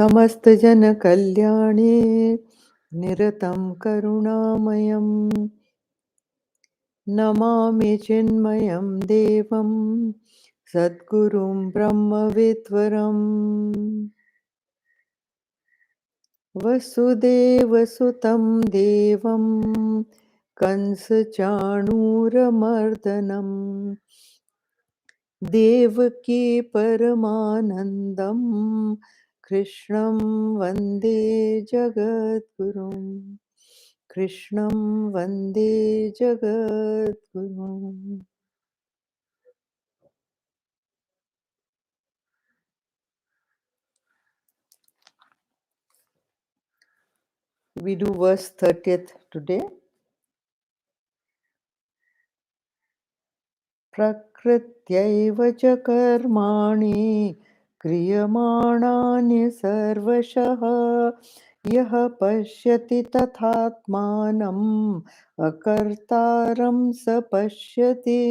समस्त जन कल्याणे निरतं करुणामयं नमामि चिन्मयं देवं सद्गुरुं ब्रह्मविद्वरम् वसुदेवसुतं देवं कंसचाणूरमर्दनं देवकी परमानन्दं कृष्णं वन्दे जगद्गुरुं कृष्णं वन्दे जगद्गुरुम्. We do verse 30th today. प्रकृत्यैव च कर्माणि क्रियमाणानि सर्वशः यः पश्यति तथात्मानम् अकर्तारं स पश्यति.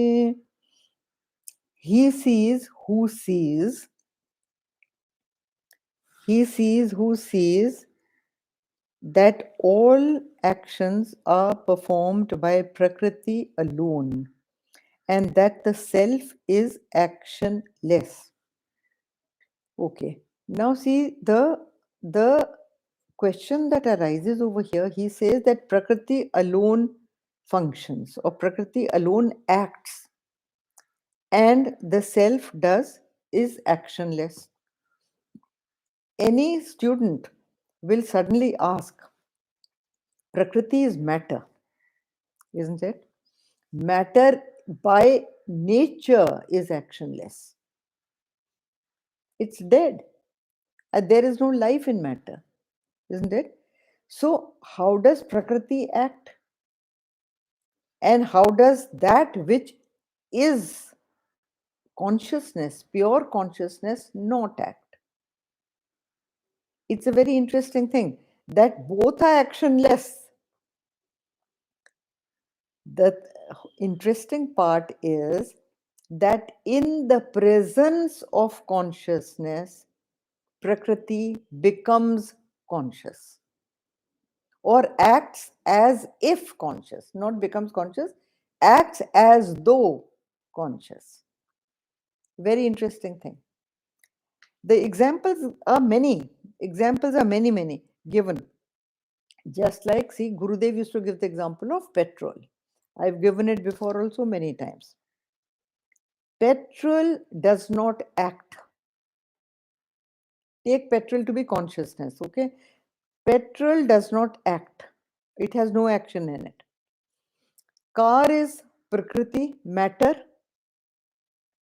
He sees who sees. He sees who sees that all actions are performed by Prakriti alone, and that the self is actionless. Okay. Now see the question that arises over here. He says that Prakriti alone functions, or Prakriti alone acts, and the self is actionless. Any student will suddenly ask, Prakriti is matter, isn't it? Matter by nature is actionless. It's dead. There is no life in matter, isn't it? So, how does Prakriti act? And how does that which is consciousness, pure consciousness, not act? It's a very interesting thing that both are actionless. The interesting part is that in the presence of consciousness, Prakriti becomes conscious or acts as if conscious, not becomes conscious, acts as though conscious. Very interesting thing. The examples are many. Examples are many given. Just like, see, Gurudev used to give the example of petrol. I've given it before also many times. Petrol does not act. Take petrol to be consciousness, okay? Petrol does not act. It has no action in it. Car is Prakriti, matter.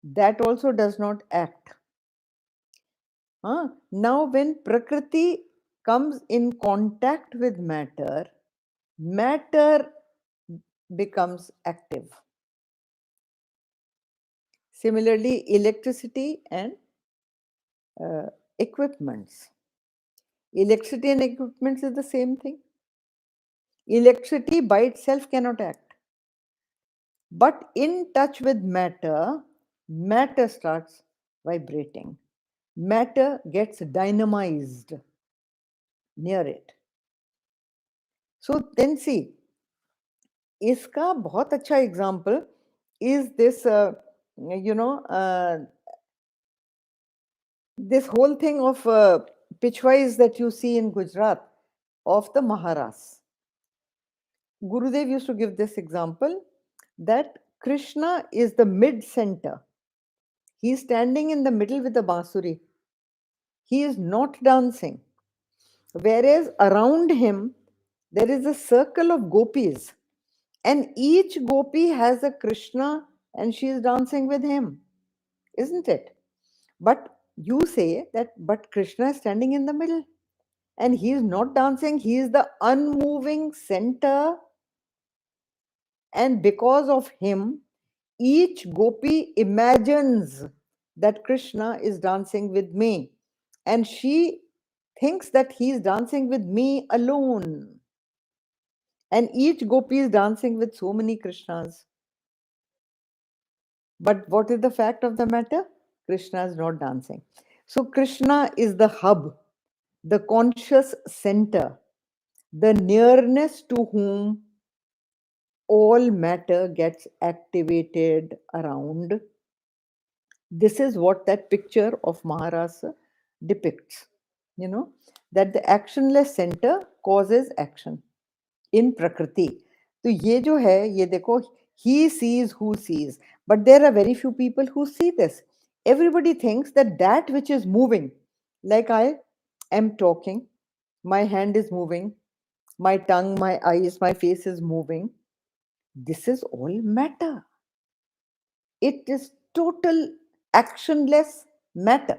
That also does not act. Now, when Prakriti comes in contact with matter, matter becomes active. Similarly, electricity and equipments. Electricity and equipments is the same thing. Electricity by itself cannot act. But in touch with matter, matter starts vibrating. Matter gets dynamized near it. So then see, इसका बहुत अच्छा example is this, this whole thing of pitchwise that you see in Gujarat of the Maharas. Gurudev used to give this example that Krishna is the mid-center. He is standing in the middle with the bansuri. He is not dancing. Whereas around him, there is a circle of gopis. And each gopi has a Krishna and she is dancing with him. Isn't it? But you say that, but Krishna is standing in the middle. And he is not dancing. He is the unmoving center. And because of him, each gopi imagines that Krishna is dancing with me. And she thinks that he is dancing with me alone. And each gopi is dancing with so many Krishnas. But what is the fact of the matter? Krishna is not dancing. So Krishna is the hub. the conscious center, the nearness to whom all matter gets activated around. This is what that picture of Maharasa depicts. You know, that the actionless center causes action in Prakriti. तो ये जो है ये देखो, he sees who sees, but there are very few people who see this. Everybody thinks that that which is moving, like I am talking, my hand is moving, my tongue, my eyes, my face is moving. This is all matter. It is total actionless matter.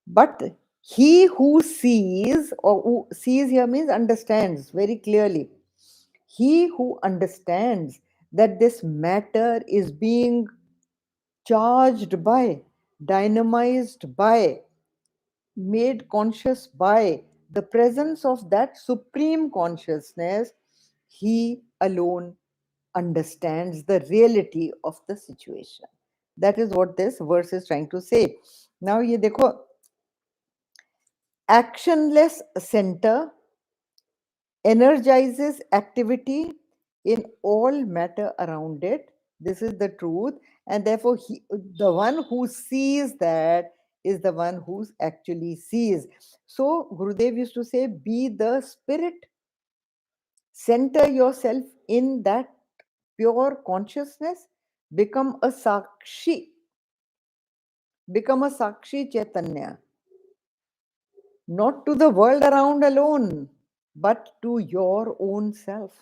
But he who sees, or who sees here means understands very clearly, he who understands that this matter is being charged by, dynamized by, made conscious by the presence of that supreme consciousness, he alone understands the reality of the situation. That is what this verse is trying to say. Now, ye dekho, actionless center energizes activity in all matter around it. This is the truth. And therefore, the one who sees that is the one who actually sees. So, Gurudev used to say, be the spirit, center yourself in that pure consciousness, become a Sakshi, become a Sakshi Chaitanya, not to the world around alone, but to your own self.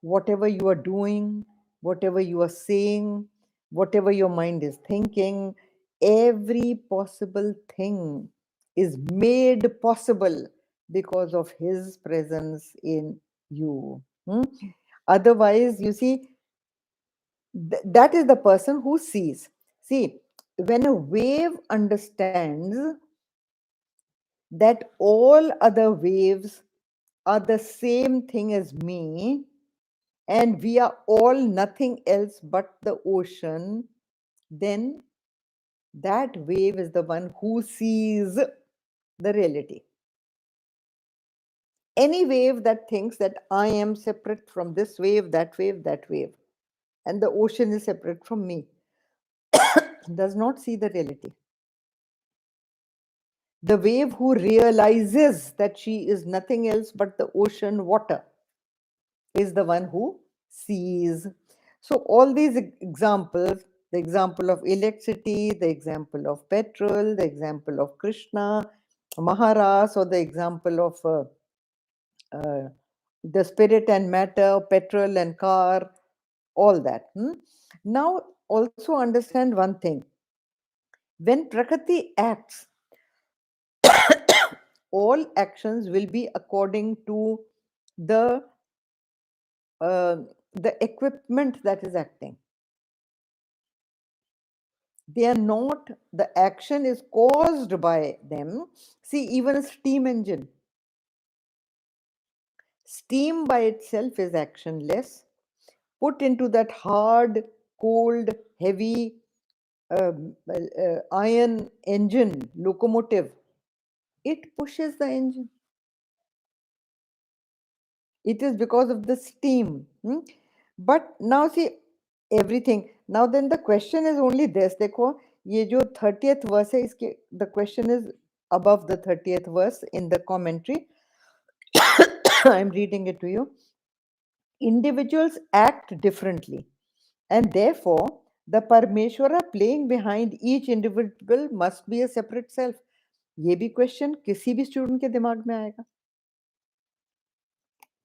Whatever you are doing, whatever you are saying, whatever your mind is thinking, every possible thing is made possible because of his presence in you. Otherwise, you see, that is the person who sees. See, when a wave understands that all other waves are the same thing as me, and we are all nothing else but the ocean, then that wave is the one who sees the reality. Any wave that thinks that I am separate from this wave, that wave, and the ocean is separate from me, does not see the reality. The wave who realizes that she is nothing else but the ocean water is the one who sees. So all these examples, the example of electricity, the example of petrol, the example of Krishna, Maharas, or the example of the spirit and matter, petrol and car, all that. Now, also understand one thing. When Prakriti acts, all actions will be according to the uh, the equipment that is acting. They are not, the action is caused by them. See, even a steam engine, steam by itself is actionless. Put into that hard, cold, heavy iron engine, locomotive, it pushes the engine. It is because of the steam. But now see, everything. Now then the question is only this. देखो ये जो 30th verse है इसके, the question is above the 30th verse in the commentary. I'm reading it to you. Individuals act differently, and therefore the Parmeshwara playing behind each individual must be a separate self. ये भी question किसी भी student के दिमाग में आएगा.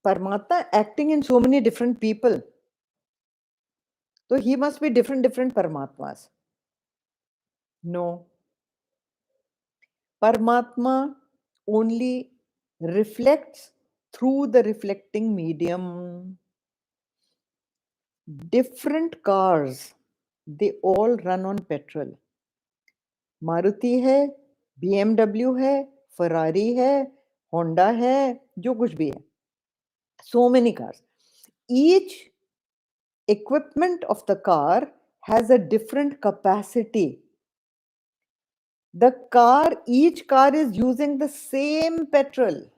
Paramatma acting in so many different people, so he must be different Paramatmas. No, Paramatma only reflects through the reflecting medium. Different cars, they all run on petrol. Maruti है, BMW है, Ferrari है, Honda है, जो कुछ भी है. So many cars. Each equipment of the car has a different capacity Each car is using the same petrol,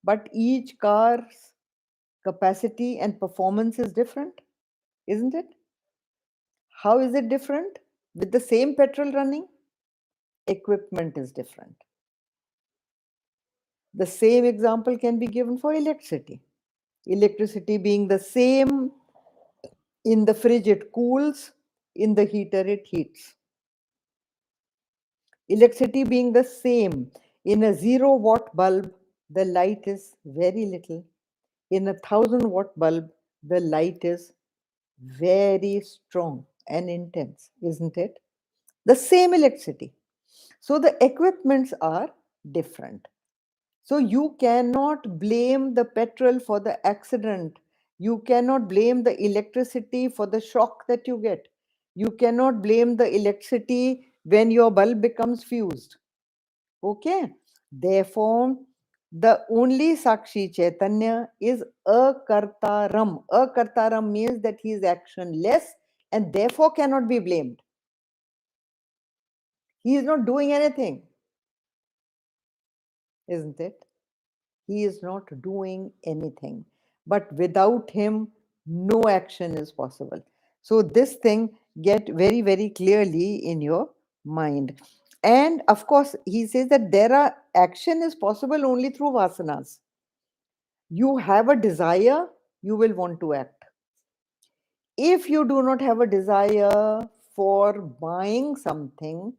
but each car's capacity and performance is different, isn't it? How is it different? With the same petrol running, equipment is different. The same example can be given for electricity. Electricity being the same, in the fridge it cools, in the heater it heats. Electricity being the same, in a 0-watt bulb, the light is very little. In a 1,000-watt bulb, the light is very strong and intense, isn't it? The same electricity. So the equipments are different. So you cannot blame the petrol for the accident. You cannot blame the electricity for the shock that you get. You cannot blame the electricity when your bulb becomes fused. Okay? Therefore, the only Sakshi Chaitanya is akartaram. Akartaram means that he is actionless and therefore cannot be blamed. He is not doing anything, isn't it? He is not doing anything. But without him, no action is possible. So this thing get very, very clearly in your mind. And of course, he says that action is possible only through vasanas. You have a desire, you will want to act. If you do not have a desire for buying something,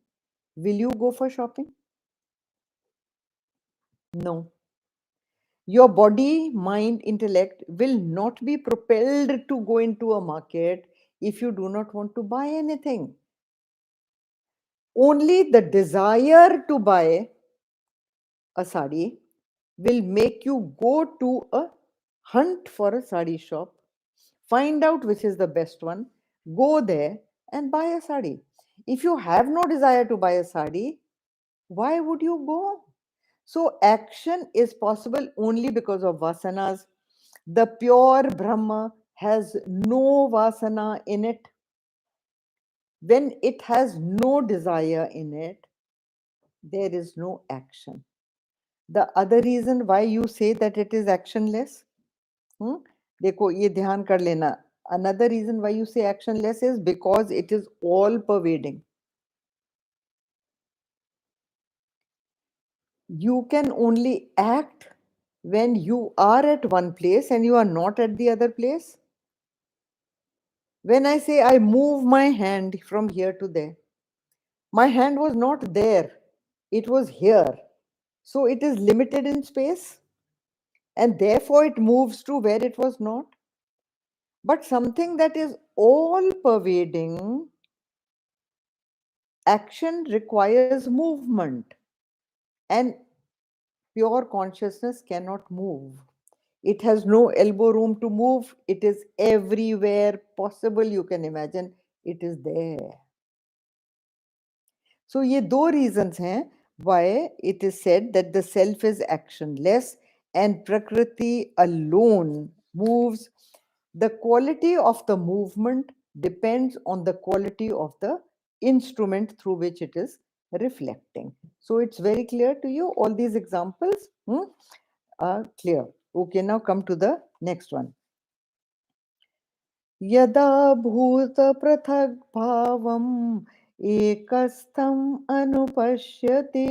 will you go for shopping? No. Your body, mind, intellect will not be propelled to go into a market if you do not want to buy anything. Only the desire to buy a sari will make you go to a hunt for a sari shop, find out which is the best one, go there and buy a sari. If you have no desire to buy a sari, why would you go? So action is possible only because of vasanas. The pure Brahma has no vasana in it. When it has no desire in it, there is no action. The other reason why you say that it is actionless, देखो ये ध्यान कर लेना. Another reason why you say actionless is because it is all pervading. You can only act when you are at one place and you are not at the other place. When I say I move my hand from here to there, my hand was not there, it was here. So it is limited in space and therefore it moves to where it was not. But something that is all pervading, action requires movement, and pure consciousness cannot move. It has no elbow room to move. It is everywhere possible you can imagine. It is there. So ये दो reasons हैं why it is said that the self is actionless and Prakriti alone moves. The quality of the movement depends on the quality of the instrument through which it is reflecting. So it's very clear to you. All these examples are clear. Okay, now come to the next one. यदा भूत पृथग् भावम् एकस्थम् अनुपश्यति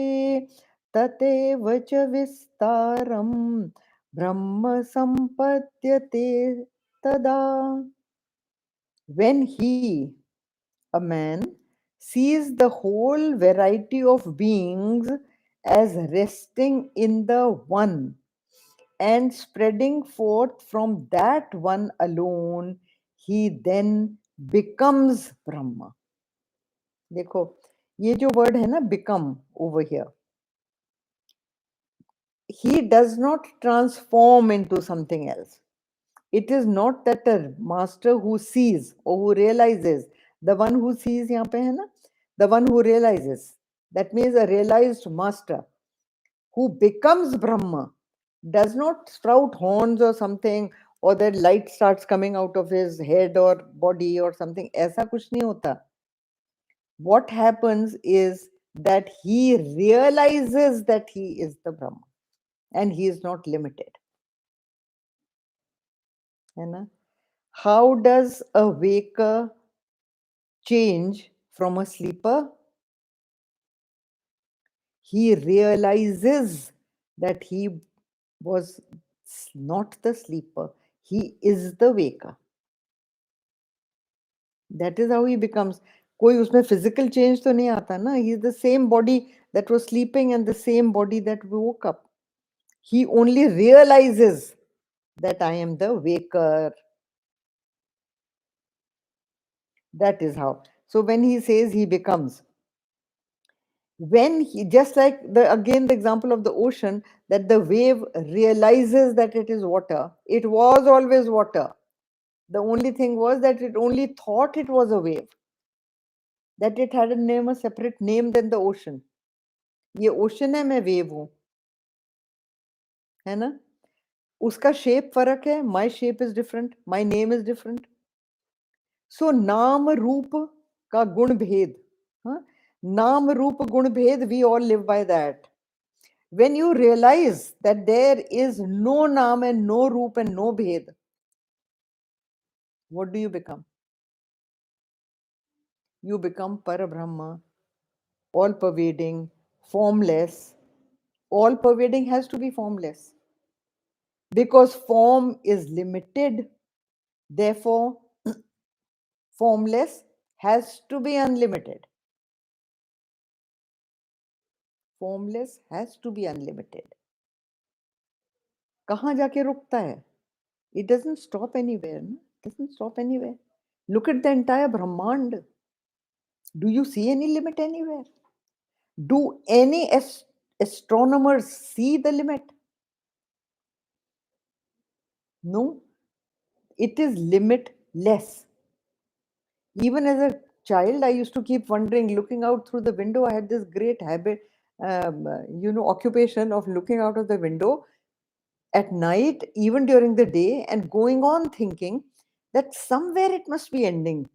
ततेव च विस्तारम् ब्रह्म सम्पद्यते तदा. When he, a man, sees the whole variety of beings as resting in the one and spreading forth from that one alone, he then becomes Brahma. देखो ये जो word है ना become over here, he does not transform into something else. It is not that a master who sees or who realizes, the one who sees यहाँ पे है ना, the one who realizes, that means a realized master who becomes Brahma does not sprout horns or something, or that light starts coming out of his head or body or something. ऐसा कुछ नहीं होता. what happens is that he realizes that he is the Brahma and he is not limited. है ना? How does a waker change from a sleeper? He realizes that he was not the sleeper, he is the waker. That is how he becomes. कोई उसमें physical change तो नहीं आता ना. He is the same body that was sleeping and the same body that woke up. He only realizes that I am the waker. That is how. So when he says he becomes, when he, just like the again the example of the ocean, that the wave realizes that it is water. It was always water. The only thing was that it only thought it was a wave, that it had a name, a separate name than the ocean. ये ocean है, मैं wave हूँ, है ना? उसका shape फर्क है. My shape is different. My name is different. So नाम रूप का गुण भेद. नाम रूप गुण भेद, we all live by that. When you realize that there is no naam and no roop and no bhed, what do you become? You become Parabrahma, all pervading, formless. All pervading has to be formless because form is limited. Therefore, formless has to be unlimited. Formless has to be unlimited. कहाँ जाके रुकता है? It doesn't stop anywhere. No? It doesn't stop anywhere. Look at the entire Brahmand. Do you see any limit anywhere? Do any astronomers see the limit? No, it is limitless. Even as a child, I used to keep wondering, looking out through the window. I had this great habit, occupation of looking out of the window at night, even during the day, and going on thinking that somewhere it must be ending.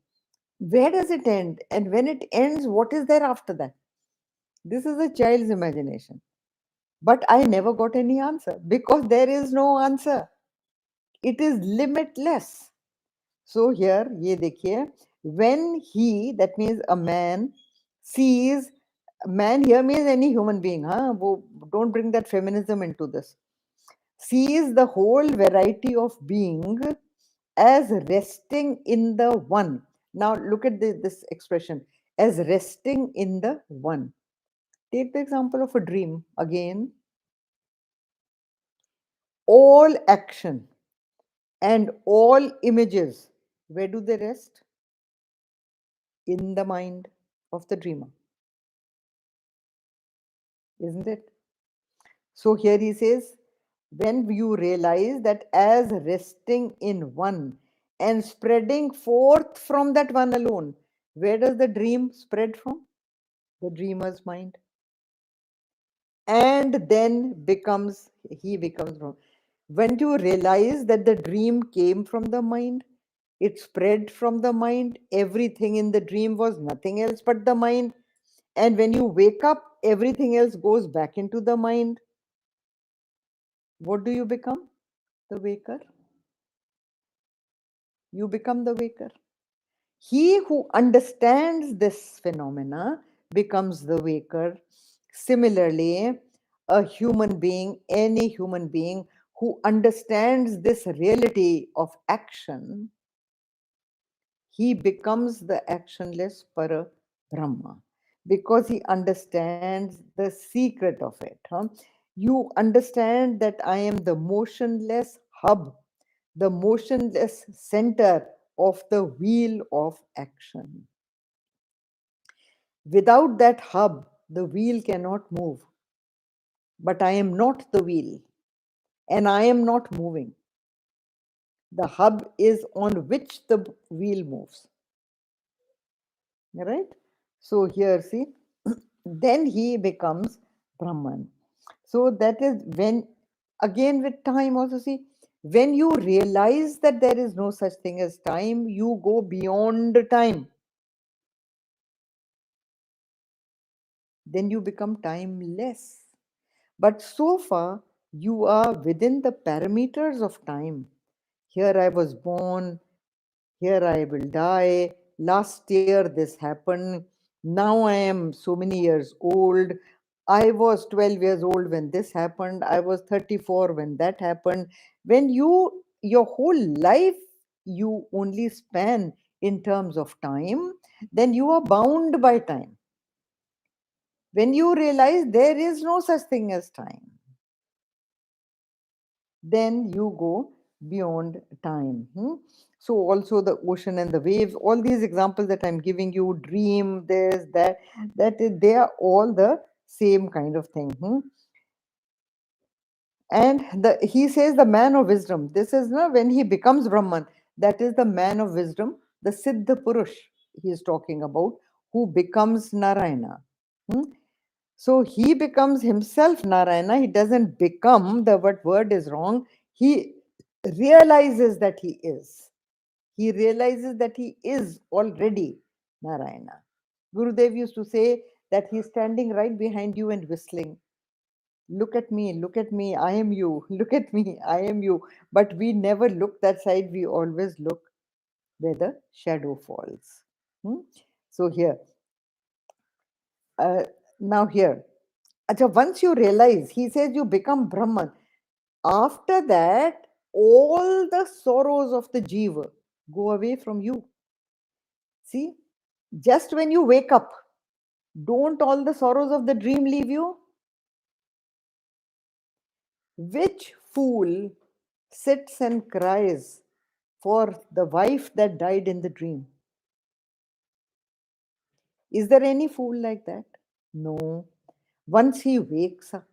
Where does it end? And when it ends, what is there after that? This is a child's imagination. But I never got any answer because there is no answer. It is limitless. So here, ye dekhiye, when he, that means a man, sees, man here means any human being, don't bring that feminism into this, sees the whole variety of being as resting in the one. Now look at this expression, as resting in the one. Take the example of a dream again. All action and all images, where do they rest? In the mind of the dreamer. Isn't it? So here he says, when you realize that as resting in one and spreading forth from that one alone, where does the dream spread from? The dreamer's mind. And then he becomes wrong. When you realize that the dream came from the mind, it spread from the mind, everything in the dream was nothing else but the mind. And when you wake up, everything else goes back into the mind. What do you become? The waker. You become the waker. He who understands this phenomena becomes the waker. Similarly, a human being, any human being who understands this reality of action, he becomes the actionless para Brahma because he understands the secret of it. You understand that I am the motionless hub, the motionless center of the wheel of action. Without that hub, the wheel cannot move. But I am not the wheel, and I am not moving. The hub is on which the wheel moves. Right? So here, see, then he becomes Brahman. So that is when, again with time also, see, when you realize that there is no such thing as time, you go beyond time. then you become timeless. But so far, you are within the parameters of time. Here I was born, here I will die. Last year this happened. Now I am so many years old. I was 12 years old when this happened. I was 34 when that happened. When your whole life, you only span in terms of time, then you are bound by time. When you realize there is no such thing as time, then you go beyond time. So also the ocean and the waves, all these examples that I'm giving you, dream, this, they are all the same kind of thing. And he says the man of wisdom, this is when he becomes Brahman, that is the man of wisdom, the Siddha Purush he is talking about, who becomes Narayana. Hmm? So he becomes himself Narayana. He doesn't become, the word is wrong. He realizes that he is. He realizes that he is already Narayana. Gurudev used to say that he's standing right behind you and whistling. Look at me, I am you. Look at me, I am you. But we never look that side. We always look where the shadow falls. Hmm? So here, uh, now here, Acha, once you realize, he says you become Brahman. After that, all the sorrows of the jiva go away from you. See, just when you wake up, don't all the sorrows of the dream leave you? Which fool sits and cries for the wife that died in the dream? Is there any fool like that? No. Once he wakes up,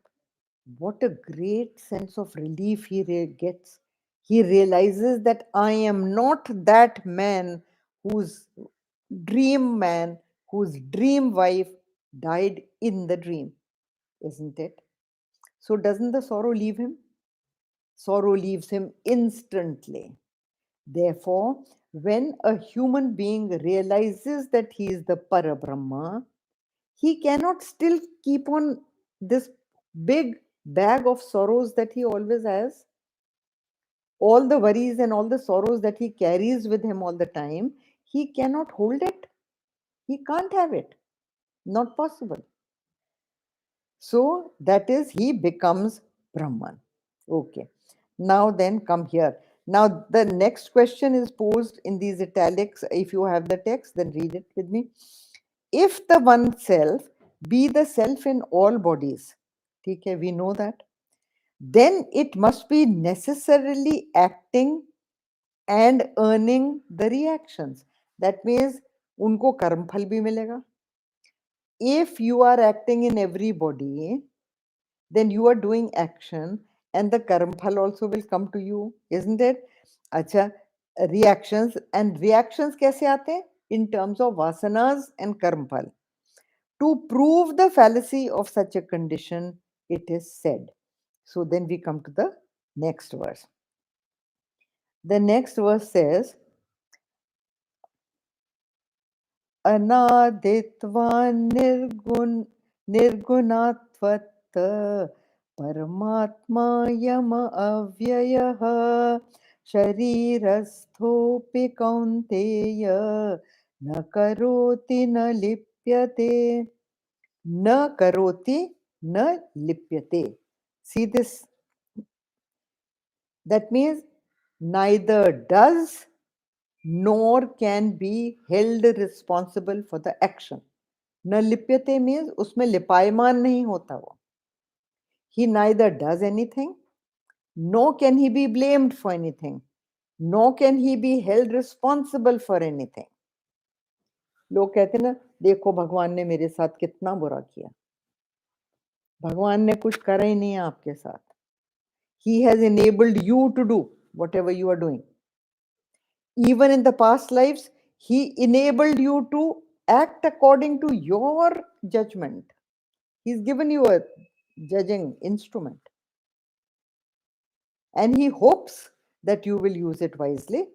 what a great sense of relief he gets. He realizes that I am not that whose man, whose dream wife died in the dream, isn't it? So, doesn't the sorrow leave him? Sorrow leaves him instantly. Therefore, when a human being realizes that he is the Parabrahma, he cannot still keep on this big bag of sorrows that he always has. All the worries and all the sorrows that he carries with him all the time, he cannot hold it. He can't have it. Not possible. So that is, he becomes Brahman. Okay. Now then come here. Now the next question is posed in these italics. If you have the text, then read it with me. If the one self be the self in all bodies, okay, we know that, then it must be necessarily acting and earning the reactions. That means unko karm phal bhi milega. If you are acting in everybody, then you are doing action and the karma phal also will come to you, isn't it? Acha, reactions kaise aate hain? In terms of vasanas and karma phal. To prove the fallacy of such a condition, it is said. So then we come to the next verse. The next verse says, अनादित्वान् निर्गुणात्वत् परमात्मायम अव्ययः शरीरस्थोऽपि कौन्तेय न करोति न लिप्यते न करोति न लिप्यते. See this? That means neither does nor can be held responsible for the action. न लिप्यते means उसमें लिपायमान नहीं होता वो. He neither does anything, nor can he be blamed for anything, nor can he be held responsible for anything. लोग कहते हैं ना, देखो भगवान ने मेरे साथ कितना बुरा किया. भगवान ने कुछ करा ही नहीं है आपके साथ. He has enabled you to do whatever you are doing. Even in the past lives, he enabled you to act according to your judgment. He's given you a judging instrument. And he hopes that you will use it wisely.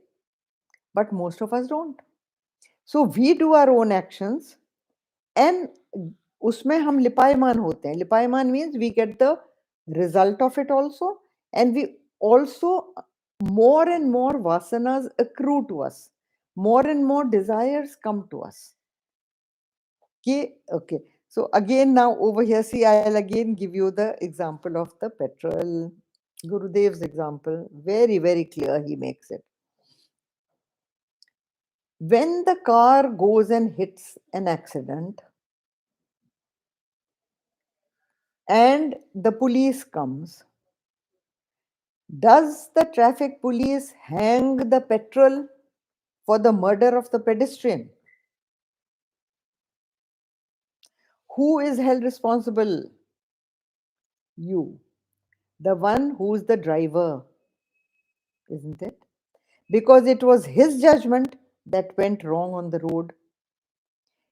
But most of us don't. So we do our own actions and उसमें हम लिपायमान होते हैं. लिपायमान means we get the result of it also, and we also more and more vasanas accrue to us, more and more desires come to us. Okay. So again, now over here, see, I'll again give you the example of the petrol. Gurudev's example, very, very clear he makes it. When the car goes and hits an accident and the police comes, does the traffic police hang the petrol for the murder of the pedestrian? Who is held responsible? You, the one who's the driver, isn't it? Because it was his judgment that went wrong on the road.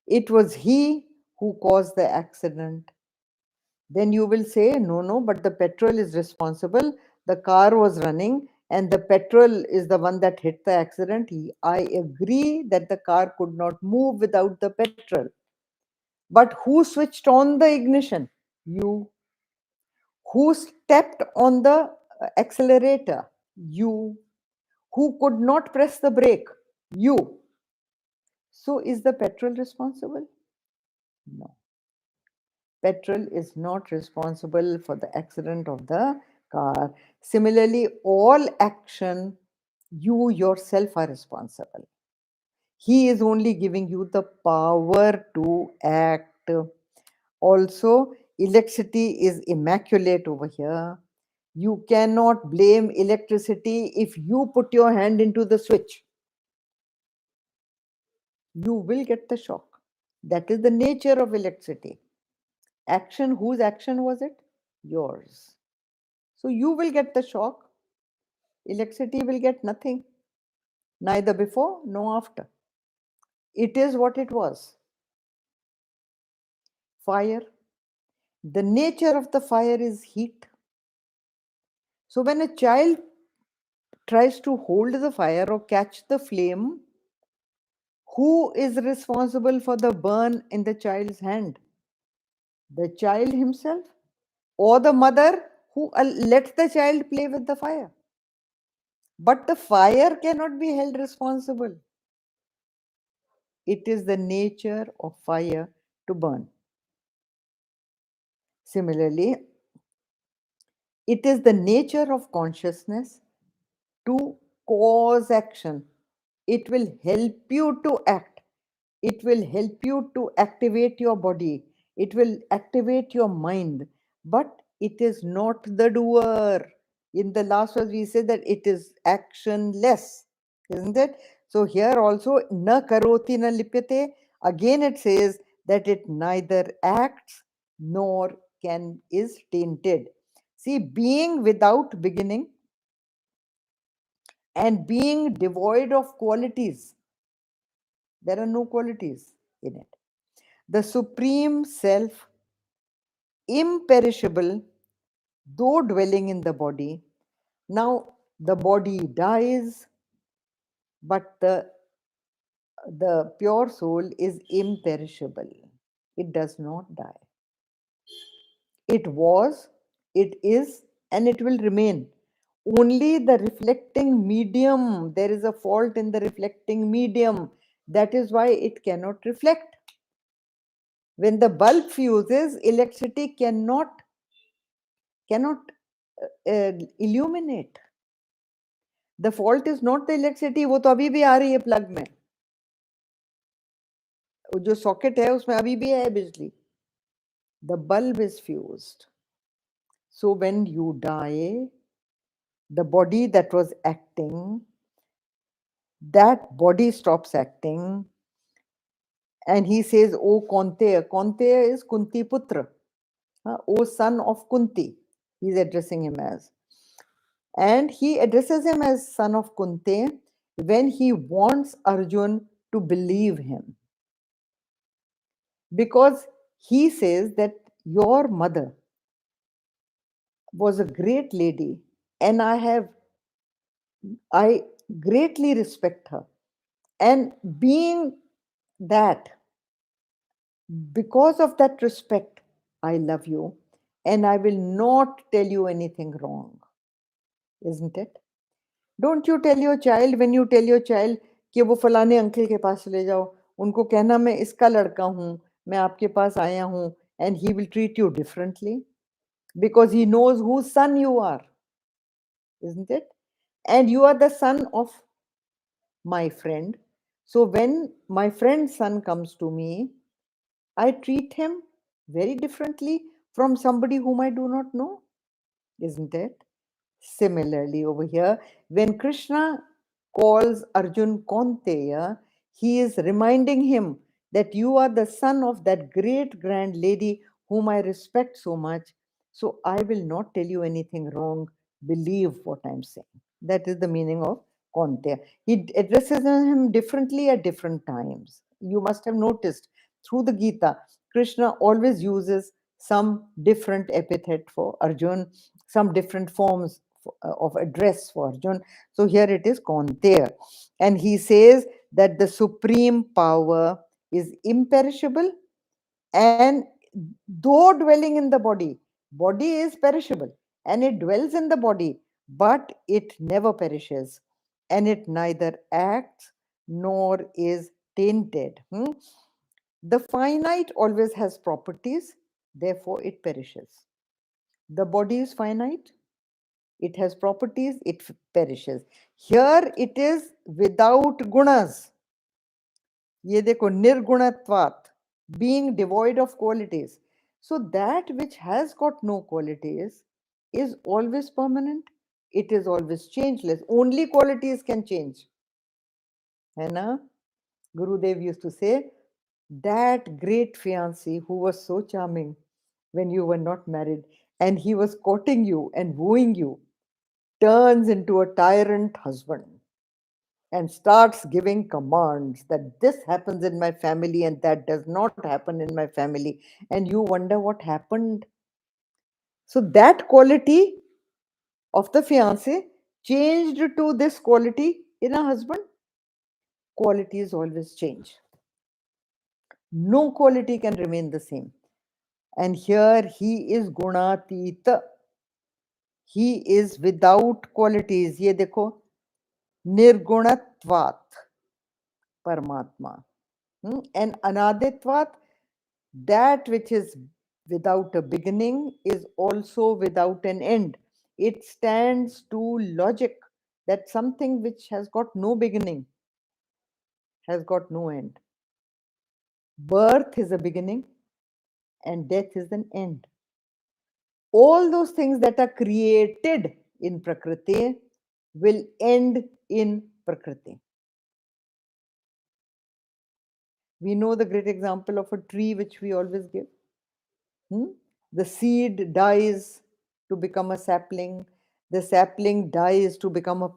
It was he who caused the accident. Then you will say, no, but the petrol is responsible. The car was running and the petrol is the one that hit the accident. I agree that the car could not move without the petrol. But who switched on the ignition? You. Who stepped on the accelerator? You. Who could not press the brake? You. So is the petrol responsible? No. Petrol is not responsible for the accident of the car. Similarly, all action, you yourself are responsible. He is only giving you the power to act. Also, electricity is immaculate over here. You cannot blame electricity if you put your hand into the switch. You will get the shock. That is the nature of electricity. Action, whose action was it? Yours. So you will get the shock. Electricity will get nothing, neither before nor after. It is what it was. Fire. The nature of the fire is heat. So when a child tries to hold the fire or catch the flame, who is responsible for the burn in the child's hand? The child himself or the mother who lets the child play with the fire? But the fire cannot be held responsible. It is the nature of fire to burn. Similarly, it is the nature of consciousness to cause action. It will help you to act. It will help you to activate your body. It will activate your mind. But it is not the doer. In the last verse, we say that it is actionless, isn't it? So here also, na karoti na lipyate. Again, it says that it neither acts nor is tainted. See, being without beginning and being devoid of qualities, there are no qualities in it. The Supreme Self, imperishable, though dwelling in the body. Now, the body dies, but the pure soul is imperishable. It does not die. It was, it is, and it will remain. Only the reflecting medium, there is a fault in the reflecting medium. That is why it cannot reflect. When the bulb fuses, electricity cannot illuminate. The fault is not the electricity, वो तो अभी भी आ रही है plug में. जो socket है उसमें अभी भी है बिजली. The bulb is fused. So when you die, the body that was acting, that body stops acting. And he says, O Kaunteya. Kaunteya is Kunti Putra. O son of Kunti, he's addressing him as. And he addresses him as son of Kunti when he wants Arjun to believe him. Because he says that your mother was a great lady and I greatly respect her. And being that, Because of that respect, I love you and I will not tell you anything wrong. Isn't it? Don't you tell your child, when you tell your child कि वो फलाने uncle के पास ले जाओ, उनको कहना मैं इसका लड़का हूँ, मैं आपके पास आया हूँ, and he will treat you differently because he knows whose son you are, isn't it? And you are the son of my friend. So when my friend's son comes to me, I treat him very differently from somebody whom I do not know, isn't it? Similarly, over here, when Krishna calls Arjun Konteya, he is reminding him that you are the son of that great grand lady whom I respect so much. So I will not tell you anything wrong. Believe what I'm saying. That is the meaning of Konteya. He addresses him differently at different times. You must have noticed through the Gita, Krishna always uses some different epithet for Arjun, some different forms of address for Arjun. So here it is Konteya. And he says that the supreme power is imperishable, and though dwelling in the body is perishable and it dwells in the body, but it never perishes and it neither acts nor is tainted. The finite always has properties, therefore it perishes. The body is finite, it has properties, it perishes. Here it is without gunas. ये देखो nirgunatvat, being devoid of qualities. So that which has got no qualities is always permanent. It is always changeless. Only qualities can change. है ना? Gurudev used to say, that great fiancé who was so charming when you were not married and he was courting you and wooing you turns into a tyrant husband and starts giving commands that this happens in my family and that does not happen in my family. And you wonder what happened. So that quality of the fiance changed to this quality in a husband. Qualities always change. No quality can remain the same. And here he is gunatita. He is without qualities. ये देखो निर्गुणत्वात् Paramatma. And anaditvat, that which is without a beginning is also without an end. It stands to logic that something which has got no beginning has got no end. Birth is a beginning and death is an end. All those things that are created in Prakriti will end in Prakriti. We know the great example of a tree which we always give. The seed dies to become a sapling, the sapling dies to become a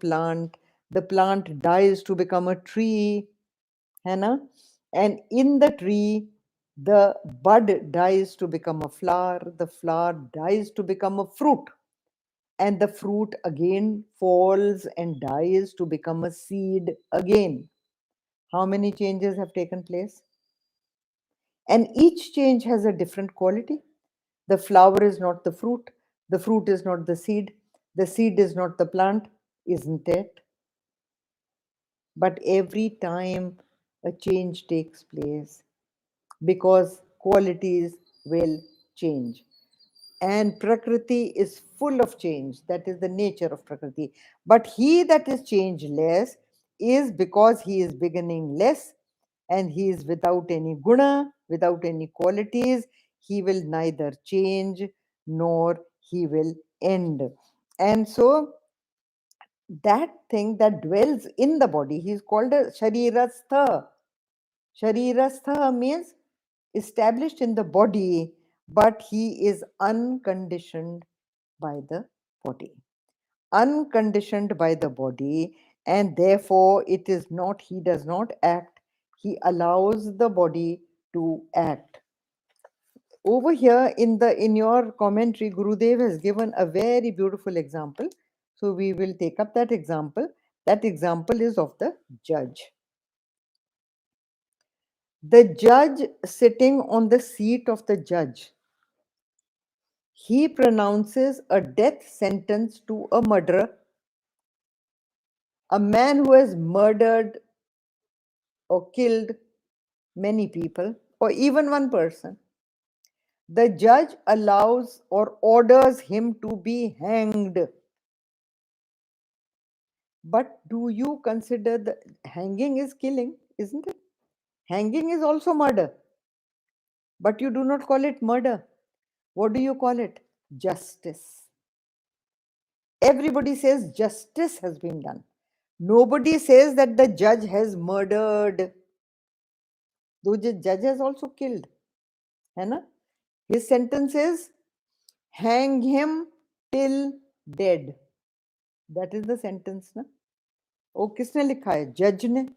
the plant dies to become a tree, है ना? And in the tree, the bud dies to become a flower, the flower dies to become a fruit, and the fruit again falls and dies to become a seed again. How many changes have taken place? And each change has a different quality. The flower is not the fruit is not the seed is not the plant, isn't it? But every time a change takes place because qualities will change. And Prakriti is full of change. That is the nature of Prakriti. But he that is changeless is because he is beginning less and he is without any guna, without any qualities. He will neither change nor he will end. And so that thing that dwells in the body, he is called a sharirastha. Sharirastha means established in the body, but he is unconditioned by the body. Unconditioned by the body, and therefore it is not, he does not act, he allows the body to act. Over here in your commentary, Gurudev has given a very beautiful example. So we will take up that example. That example is of the judge. The judge sitting on the seat of the judge, he pronounces a death sentence to a murderer, a man who has murdered or killed many people, or even one person. The judge allows or orders him to be hanged. But do you consider the hanging is killing, isn't it? Hanging is also murder, but you do not call it murder. What do you call it? Justice. Everybody says justice has been done. Nobody says that the judge has murdered. Though the judge has also killed. है ना? His sentence is hang him till dead. That is the sentence. ना? वो किसने लिखा है? Judge ने.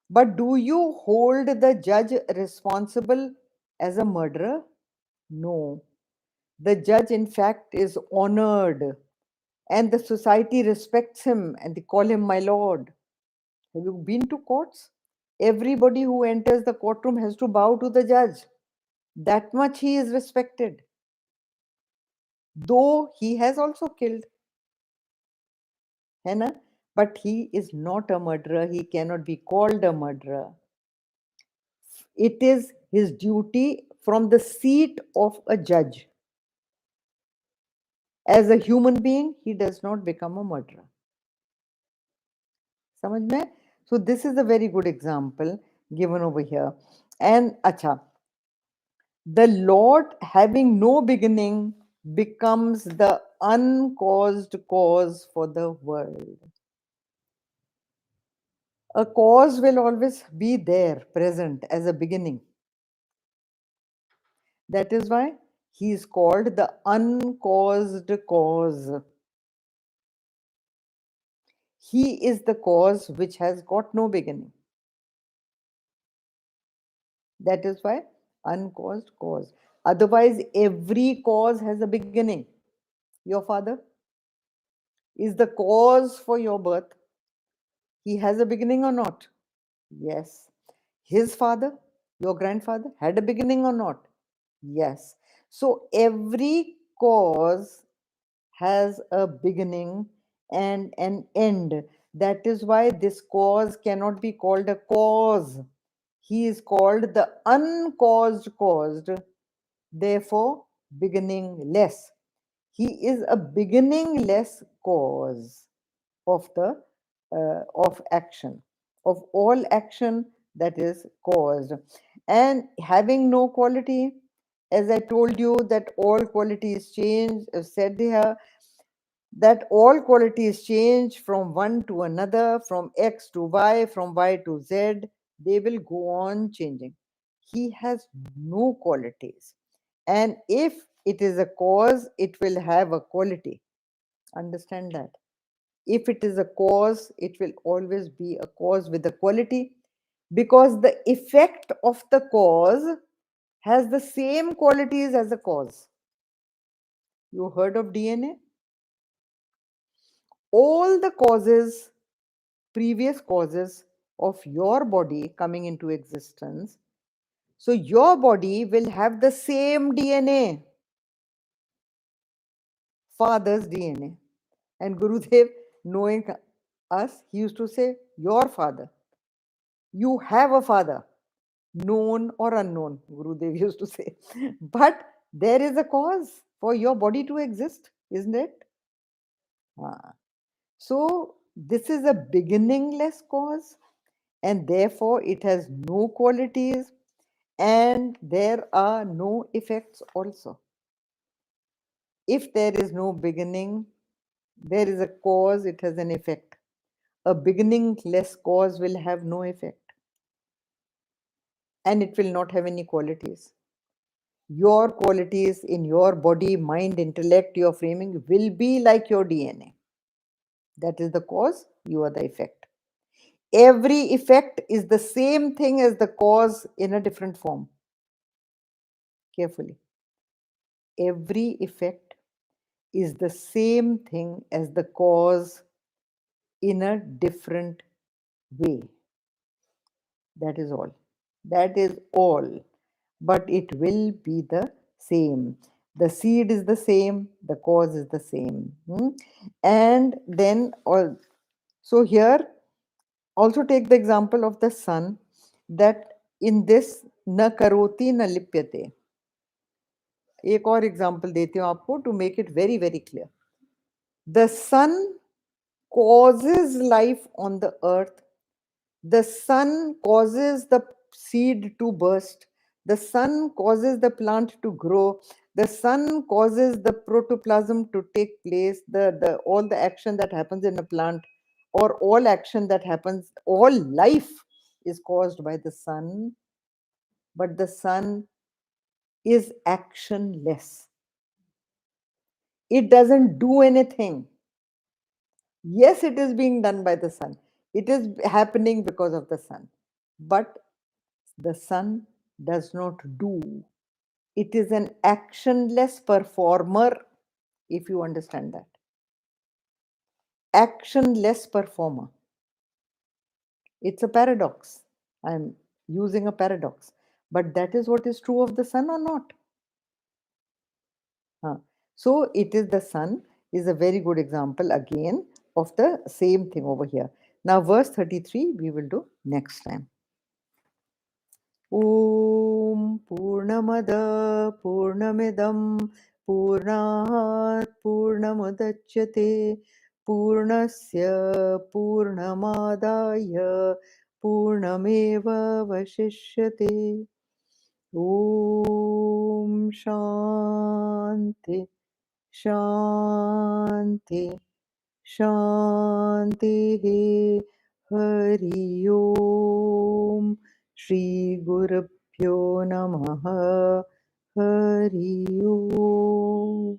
But do you hold the judge responsible as a murderer? No. The judge, in fact, is honored, and the society respects him and they call him my lord. Have you been to courts? Everybody who enters the courtroom has to bow to the judge. That much he is respected. Though he has also killed. है ना? But he is not a murderer. He cannot be called a murderer. It is his duty from the seat of a judge. As a human being, he does not become a murderer. समझ में? So this is a very good example given over here. And acha, the Lord having no beginning becomes the uncaused cause for the world. A cause will always be there, present as a beginning. That is why he is called the uncaused cause. He is the cause which has got no beginning. That is why uncaused cause. Otherwise, every cause has a beginning. Your father is the cause for your birth. He has a beginning or not? Yes. His father, your grandfather, had a beginning or not? Yes. So every cause has a beginning and an end. That is why this cause cannot be called a cause. He is called the uncaused caused, therefore beginningless. He is a beginningless cause of the of action, of all action that is caused, and having no quality. As I told you that all qualities change, said here that all qualities change from one to another, from X to Y, from Y to Z. They will go on changing. He has no qualities. And if it is a cause, it will have a quality. Understand that. If it is a cause, it will always be a cause with a quality, because the effect of the cause has the same qualities as a cause. You heard of DNA? All the causes, previous causes of your body coming into existence, so your body will have the same DNA, father's DNA. And Gurudev, knowing us, he used to say, your father. You have a father, known or unknown, Gurudev used to say. But there is a cause for your body to exist, isn't it? So this is a beginningless cause, and therefore it has no qualities, and there are no effects also. If there is no beginning, there is a cause, it has an effect. A beginningless cause will have no effect, and it will not have any qualities. Your qualities in your body, mind, intellect, your framing will be like your DNA. That is the cause, you are the effect. Every effect is the same thing as the cause in a different form. Carefully. Every effect is the same thing as the cause in a different way. That is all. That is all. But it will be the same. The seed is the same, the cause is the same. And then, so here, also take the example of the sun, that in this na karoti na lipyate. एक और example देती हूँ आपको to make it very very clear. The sun causes life on the earth. The sun causes the seed to burst. The sun causes the plant to grow. The sun causes the protoplasm to take place. All the action that happens in a plant, or all action that happens, all life is caused by the sun. But the sun is actionless. It doesn't do anything. Yes, it is being done by the sun. It is happening because of the sun. But the sun does not do. It is an actionless performer, if you understand that. Actionless performer. It's a paradox. I'm using a paradox. But that is what is true of the sun or not? So it is the sun is a very good example again of the same thing over here. Now verse 33 we will do next time. Om Purnamada Purnamidam Purnat Purnamudachyate Purnasya Purnamadaya Purnameva Vashishyate. Om Shanti Shanti Shanti Hari Om Shri Gurubhyo Namaha Hari Om.